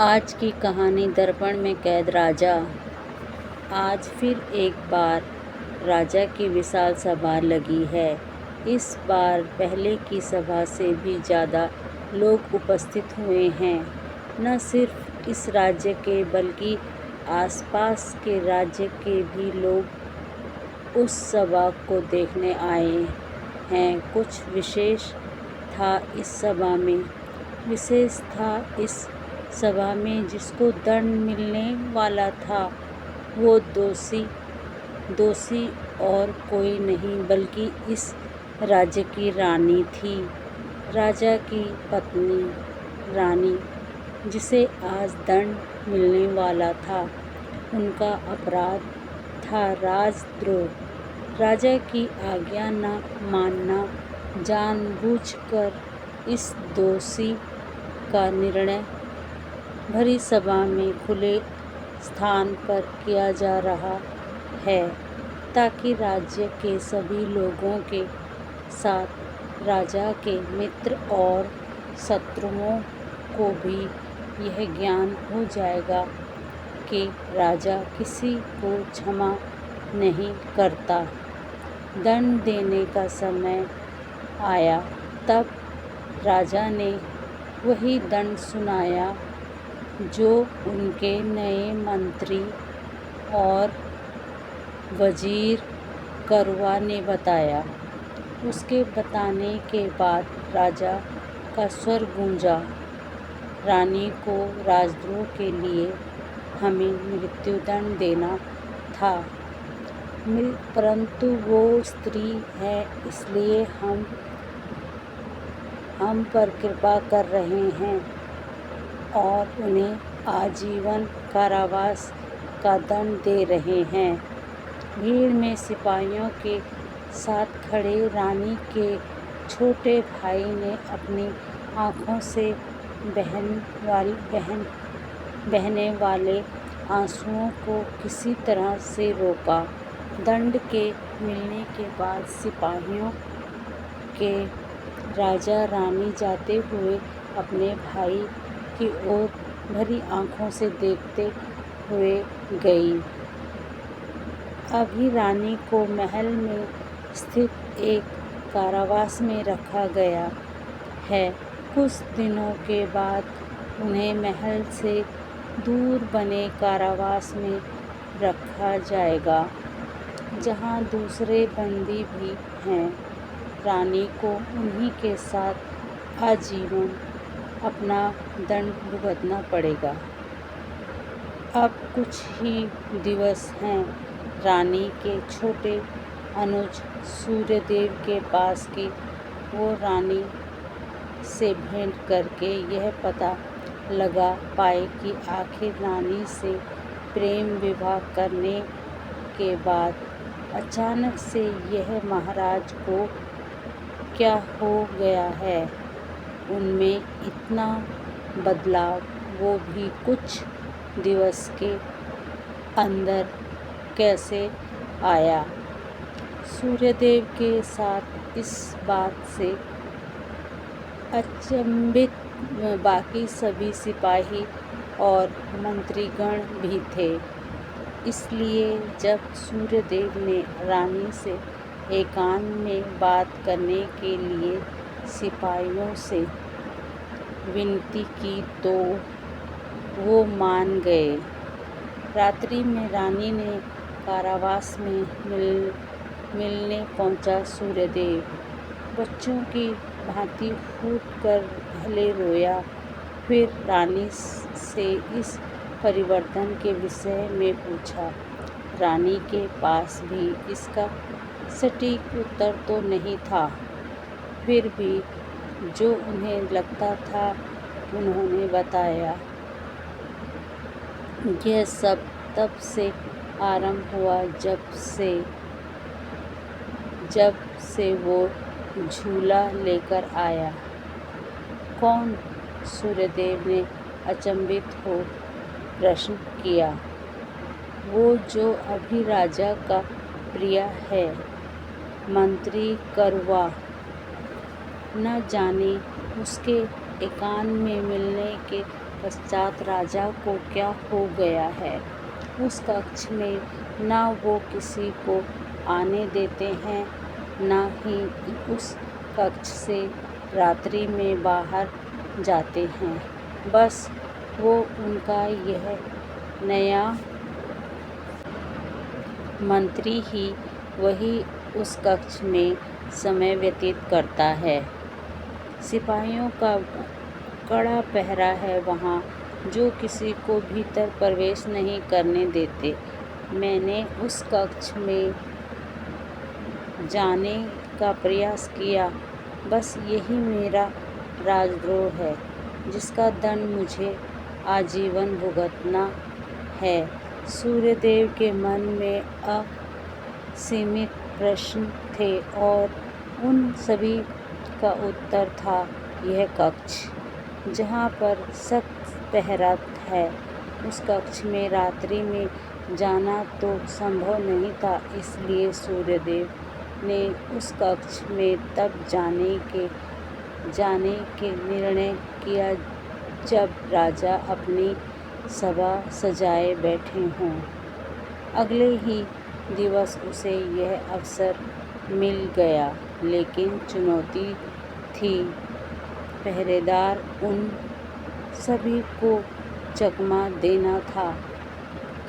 आज की कहानी दर्पण में कैद राजा। आज फिर एक बार राजा की विशाल सभा लगी है। इस बार पहले की सभा से भी ज़्यादा लोग उपस्थित हुए हैं। न सिर्फ इस राज्य के बल्कि आसपास के राज्य के भी लोग उस सभा को देखने आए हैं। कुछ विशेष था इस सभा में। विशेष था इस सभा में जिसको दंड मिलने वाला था वो दोषी और कोई नहीं बल्कि इस राज्य की रानी थी। राजा की पत्नी रानी, जिसे आज दंड मिलने वाला था। उनका अपराध था राजद्रोह। राजा की आज्ञा न मानना। जानबूझकर इस दोषी का निर्णय भरी सभा में खुले स्थान पर किया जा रहा है ताकि राज्य के सभी लोगों के साथ राजा के मित्र और शत्रुओं को भी यह ज्ञान हो जाएगा कि राजा किसी को क्षमा नहीं करता। दंड देने का समय आया तब राजा ने वही दंड सुनाया जो उनके नए मंत्री और वजीर करुआ ने बताया। उसके बताने के बाद राजा का स्वर गूंजा, रानी को राजद्रोह के लिए हमें मृत्युदंड देना था, परंतु वो स्त्री है इसलिए हम पर कृपा कर रहे हैं और उन्हें आजीवन कारावास का दंड दे रहे हैं। भीड़ में सिपाहियों के साथ खड़े रानी के छोटे भाई ने अपनी आँखों से बहने वाले आंसुओं को किसी तरह से रोका। दंड के मिलने के बाद सिपाहियों के राजा रानी जाते हुए अपने भाई की ओर भरी आँखों से देखते हुए गई। अभी रानी को महल में स्थित एक कारावास में रखा गया है। कुछ दिनों के बाद उन्हें महल से दूर बने कारावास में रखा जाएगा जहाँ दूसरे बंदी भी हैं। रानी को उन्हीं के साथ आजीवन अपना दंड भुगतना पड़ेगा। अब कुछ ही दिवस हैं। रानी के छोटे अनुज सूर्यदेव के पास कि वो रानी से भेंट करके यह पता लगा पाए कि आखिर रानी से प्रेम विवाह करने के बाद अचानक से यह महाराज को क्या हो गया है, उनमें इतना बदलाव वो भी कुछ दिवस के अंदर कैसे आया। सूर्यदेव के साथ इस बात से अचंभित बाकी सभी सिपाही और मंत्रीगण भी थे। इसलिए जब सूर्यदेव ने रानी से एकांत में बात करने के लिए सिपाहियों से विनती की तो वो मान गए। रात्रि में रानी ने कारावास में मिलने पहुंचा सूर्यदेव बच्चों की भांति फूट कर पहले रोया, फिर रानी से इस परिवर्तन के विषय में पूछा। रानी के पास भी इसका सटीक उत्तर तो नहीं था, फिर भी जो उन्हें लगता था उन्होंने बताया। यह सब तब से आरंभ हुआ जब से वो झूला लेकर आया। कौन? सूर्यदेव ने अचंभित हो प्रश्न किया। वो जो अभी राजा का प्रिय है, मंत्री करुआ। न जाने उसके एकांत में मिलने के पश्चात राजा को क्या हो गया है। उस कक्ष में न वो किसी को आने देते हैं, न ही उस कक्ष से रात्रि में बाहर जाते हैं। बस वो उनका यह नया मंत्री ही वही उस कक्ष में समय व्यतीत करता है। सिपाहियों का कड़ा पहरा है वहाँ, जो किसी को भीतर प्रवेश नहीं करने देते। मैंने उस कक्ष में जाने का प्रयास किया, बस यही मेरा राजद्रोह है, जिसका दंड मुझे आजीवन भुगतना है। सूर्यदेव के मन में असीमित प्रश्न थे और उन सभी का उत्तर था यह कक्ष, जहाँ पर सख्त पहरा है। उस कक्ष में रात्रि में जाना तो संभव नहीं था, इसलिए सूर्यदेव ने उस कक्ष में तब जाने के निर्णय किया जब राजा अपनी सभा सजाए बैठे हों। अगले ही दिवस उसे यह अवसर मिल गया, लेकिन चुनौती थी। पहरेदार उन सभी को चकमा देना था।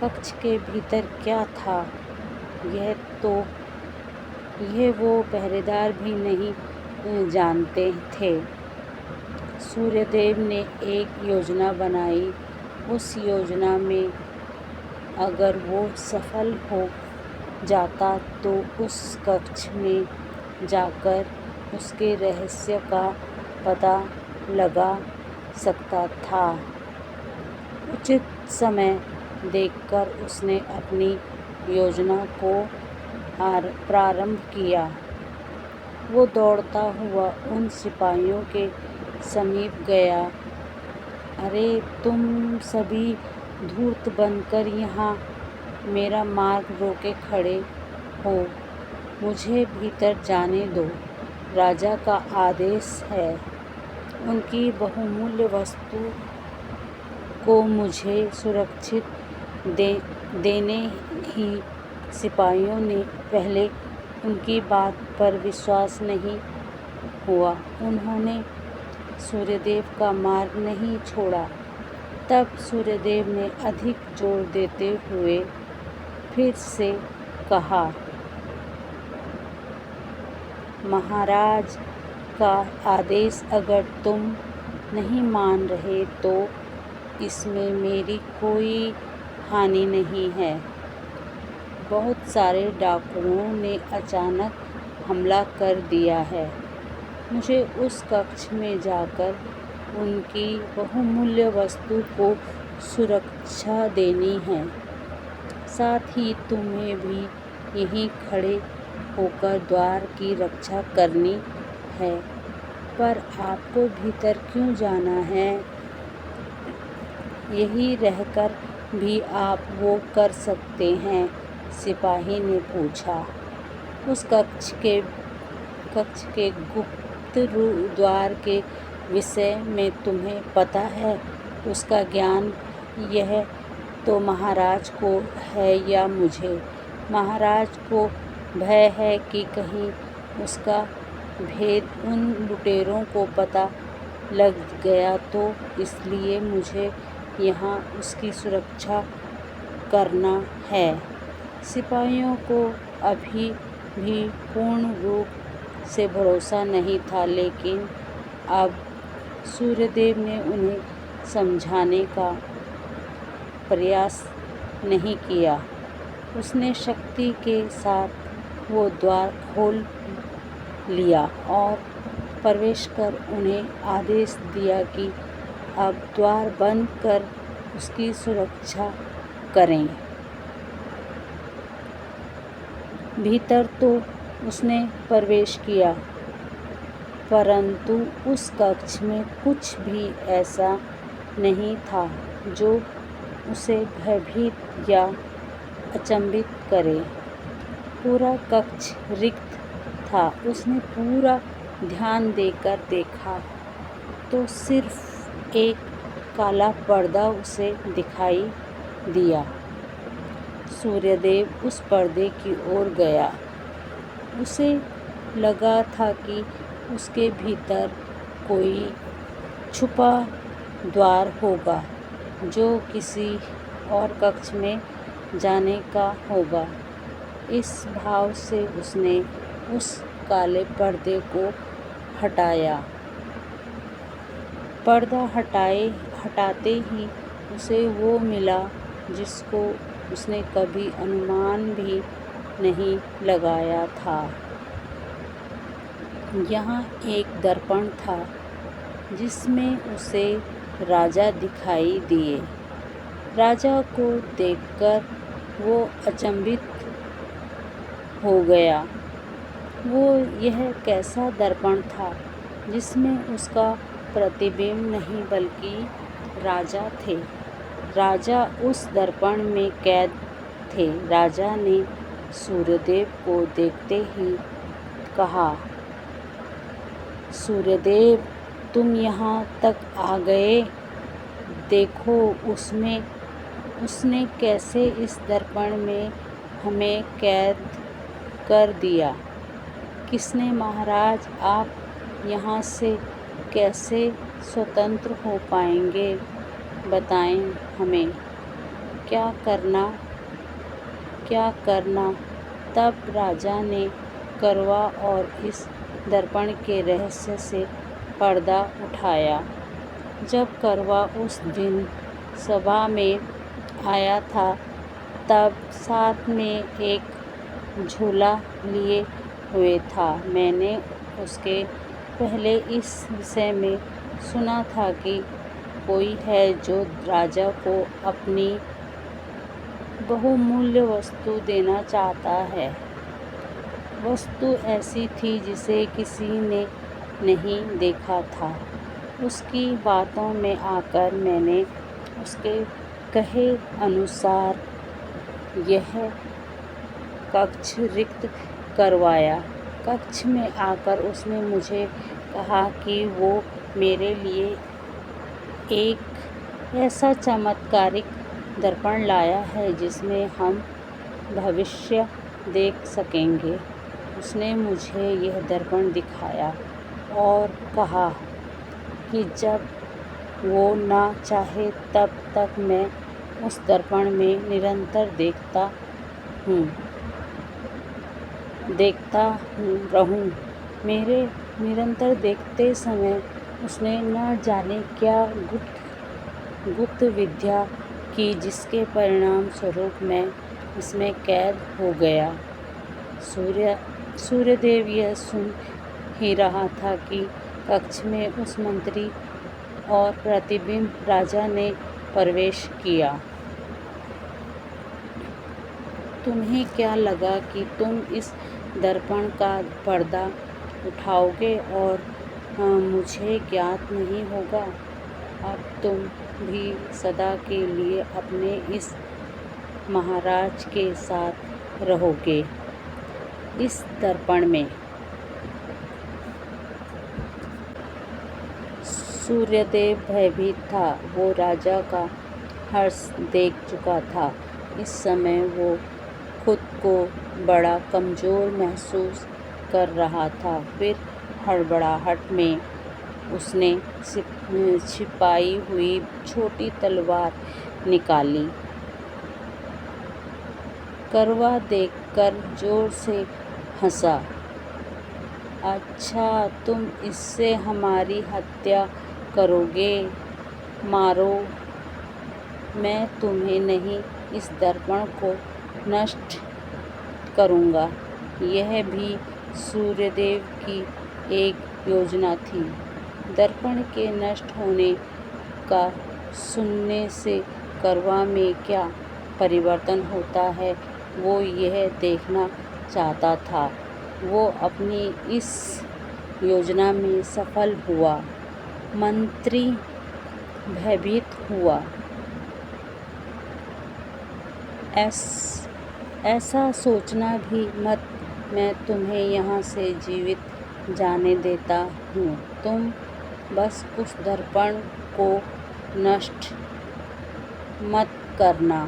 कक्ष के भीतर क्या था, यह वो पहरेदार भी नहीं जानते थे। सूर्यदेव ने एक योजना बनाई। उस योजना में अगर वो सफल हो जाता तो उस कक्ष में जाकर उसके रहस्य का पता लगा सकता था। उचित समय देखकर उसने अपनी योजना को प्रारंभ किया। वो दौड़ता हुआ उन सिपाहियों के समीप गया। अरे, तुम सभी धूर्त बनकर यहाँ मेरा मार्ग रोके खड़े हो, मुझे भीतर जाने दो। राजा का आदेश है। उनकी बहुमूल्य वस्तु को मुझे सुरक्षित देने ही सिपाहियों ने पहले उनकी बात पर विश्वास नहीं हुआ। उन्होंने सूर्यदेव का मार्ग नहीं छोड़ा। तब सूर्यदेव ने अधिक जोर देते हुए फिर से कहा, महाराज का आदेश अगर तुम नहीं मान रहे तो इसमें मेरी कोई हानि नहीं है। बहुत सारे डाकुओं ने अचानक हमला कर दिया है। मुझे उस कक्ष में जाकर उनकी बहुमूल्य वस्तु को सुरक्षा देनी है। साथ ही तुम्हें भी यहीं खड़े होकर द्वार की रक्षा करनी है। पर आपको भीतर क्यों जाना है? यहीं रहकर भी आप वो कर सकते हैं, सिपाही ने पूछा। उस कक्ष के गुप्त द्वार के विषय में तुम्हें पता है? उसका ज्ञान यह तो महाराज को है या मुझे? महाराज को भय है कि कहीं उसका भेद उन लुटेरों को पता लग गया तो, इसलिए मुझे यहाँ उसकी सुरक्षा करना है। सिपाहियों को अभी भी पूर्ण रूप से भरोसा नहीं था, लेकिन अब सूर्यदेव ने उन्हें समझाने का प्रयास नहीं किया। उसने शक्ति के साथ वो द्वार खोल लिया और प्रवेश कर उन्हें आदेश दिया कि अब द्वार बंद कर उसकी सुरक्षा करें। भीतर तो उसने प्रवेश किया, परंतु उस कक्ष में कुछ भी ऐसा नहीं था जो उसे भयभीत या अचंभित करे। पूरा कक्ष रिक्त था। उसने पूरा ध्यान देकर देखा तो सिर्फ एक काला पर्दा उसे दिखाई दिया। सूर्यदेव उस पर्दे की ओर गया। उसे लगा था कि उसके भीतर कोई छुपा द्वार होगा जो किसी और कक्ष में जाने का होगा। इस भाव से उसने उस काले पर्दे को हटाया। पर्दा हटाते ही उसे वो मिला जिसको उसने कभी अनुमान भी नहीं लगाया था। यहाँ एक दर्पण था जिसमें उसे राजा दिखाई दिए। राजा को देखकर वो अचंभित हो गया। वो यह कैसा दर्पण था जिसमें उसका प्रतिबिंब नहीं बल्कि राजा थे। राजा उस दर्पण में कैद थे। राजा ने सूर्यदेव को देखते ही कहा, सूर्यदेव, तुम यहाँ तक आ गए। देखो उसने कैसे इस दर्पण में हमें कैद कर दिया। किसने महाराज, आप यहाँ से कैसे स्वतंत्र हो पाएंगे? बताएं हमें क्या करना। तब राजा ने करवा और इस दर्पण के रहस्य से पर्दा उठाया। जब करवा उस दिन सभा में आया था तब साथ में एक झोला लिए हुए था। मैंने उसके पहले इस विषय में सुना था कि कोई है जो राजा को अपनी बहुमूल्य वस्तु देना चाहता है। वस्तु ऐसी थी जिसे किसी ने नहीं देखा था। उसकी बातों में आकर मैंने उसके कहे अनुसार यह कक्ष रिक्त करवाया। कक्ष में आकर उसने मुझे कहा कि वो मेरे लिए एक ऐसा चमत्कारिक दर्पण लाया है जिसमें हम भविष्य देख सकेंगे। उसने मुझे यह दर्पण दिखाया और कहा कि जब वो ना चाहे तब तक मैं उस दर्पण में निरंतर देखता रहूं। मेरे निरंतर देखते समय उसने न जाने क्या गुप्त विद्या की जिसके परिणाम स्वरूप मैं इसमें कैद हो गया। सूर्यदेव यह सुन ही रहा था कि कक्ष में उस मंत्री और प्रतिबिंब राजा ने प्रवेश किया। तुम्हें क्या लगा कि तुम इस दर्पण का पर्दा उठाओगे और मुझे ज्ञात नहीं होगा? अब तुम भी सदा के लिए अपने इस महाराज के साथ रहोगे। इस दर्पण में सूर्यदेव भयभीत था। वो राजा का हर्ष देख चुका था। इस समय वो खुद को बड़ा कमज़ोर महसूस कर रहा था। फिर हड़बड़ाहट में उसने छिपाई हुई छोटी तलवार निकाली। करवा देखकर जोर से हंसा। अच्छा, तुम इससे हमारी हत्या करोगे? मारो। मैं तुम्हें नहीं, इस दर्पण को नष्ट करूँगा। यह भी सूर्यदेव की एक योजना थी। दर्पण के नष्ट होने का सुनने से करवा में क्या परिवर्तन होता है वो यह देखना चाहता था। वो अपनी इस योजना में सफल हुआ। मंत्री भयभीत हुआ। ऐसा सोचना भी मत, मैं तुम्हें यहाँ से जीवित जाने देता हूँ। तुम बस उस दर्पण को नष्ट मत करना।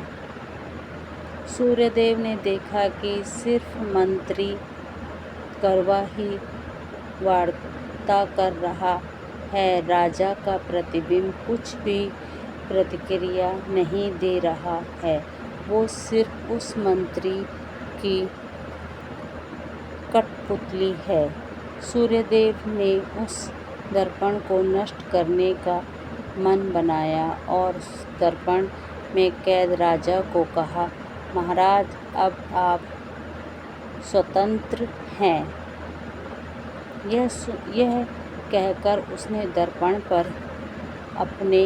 सूर्यदेव ने देखा कि सिर्फ मंत्री कौरवा ही वार्ता कर रहा है। राजा का प्रतिबिंब कुछ भी प्रतिक्रिया नहीं दे रहा है। वो सिर्फ उस मंत्री की कठपुतली है। सूर्यदेव ने उस दर्पण को नष्ट करने का मन बनाया और दर्पण में कैद राजा को कहा, महाराज, अब आप स्वतंत्र हैं। यह कहकर उसने दर्पण पर अपने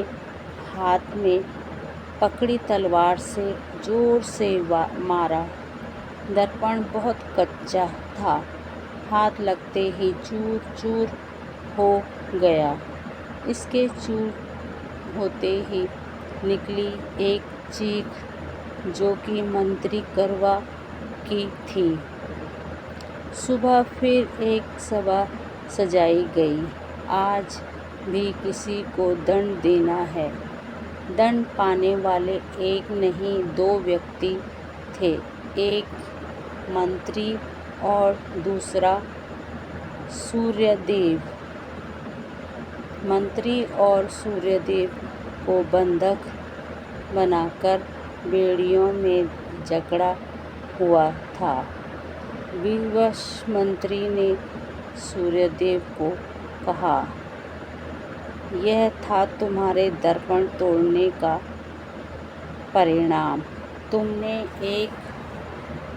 हाथ में पकड़ी तलवार से जोर से मारा। दर्पण बहुत कच्चा था, हाथ लगते ही चूर चूर हो गया। इसके चूर होते ही निकली एक चीख जो कि मंत्री कौरवा की थी। सुबह फिर एक सभा सजाई गई। आज भी किसी को दंड देना है। दंड पाने वाले एक नहीं 2 व्यक्ति थे, एक मंत्री और दूसरा सूर्यदेव। मंत्री और सूर्यदेव को बंधक बनाकर बेड़ियों में जकड़ा हुआ था। विवश मंत्री ने सूर्यदेव को कहा, यह था तुम्हारे दर्पण तोड़ने का परिणाम। तुमने एक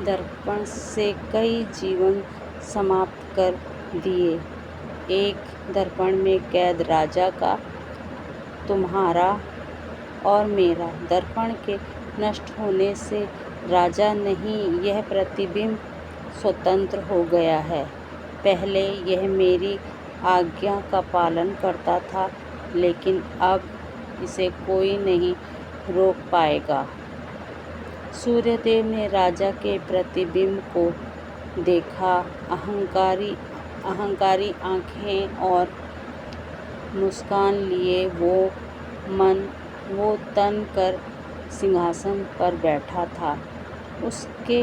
दर्पण से कई जीवन समाप्त कर दिए। एक दर्पण में कैद राजा का, तुम्हारा और मेरा। दर्पण के नष्ट होने से राजा नहीं, यह प्रतिबिंब स्वतंत्र हो गया है। पहले यह मेरी आज्ञा का पालन करता था, लेकिन अब इसे कोई नहीं रोक पाएगा। सूर्यदेव ने राजा के प्रतिबिंब को देखा। अहंकारी आंखें और मुस्कान लिए वो तन कर सिंहासन पर बैठा था। उसके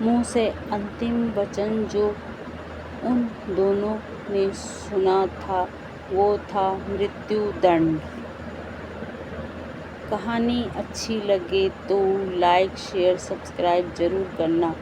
मुँह से अंतिम वचन जो उन दोनों ने सुना था वो था मृत्युदंड। कहानी अच्छी लगे तो लाइक, शेयर, सब्सक्राइब जरूर करना।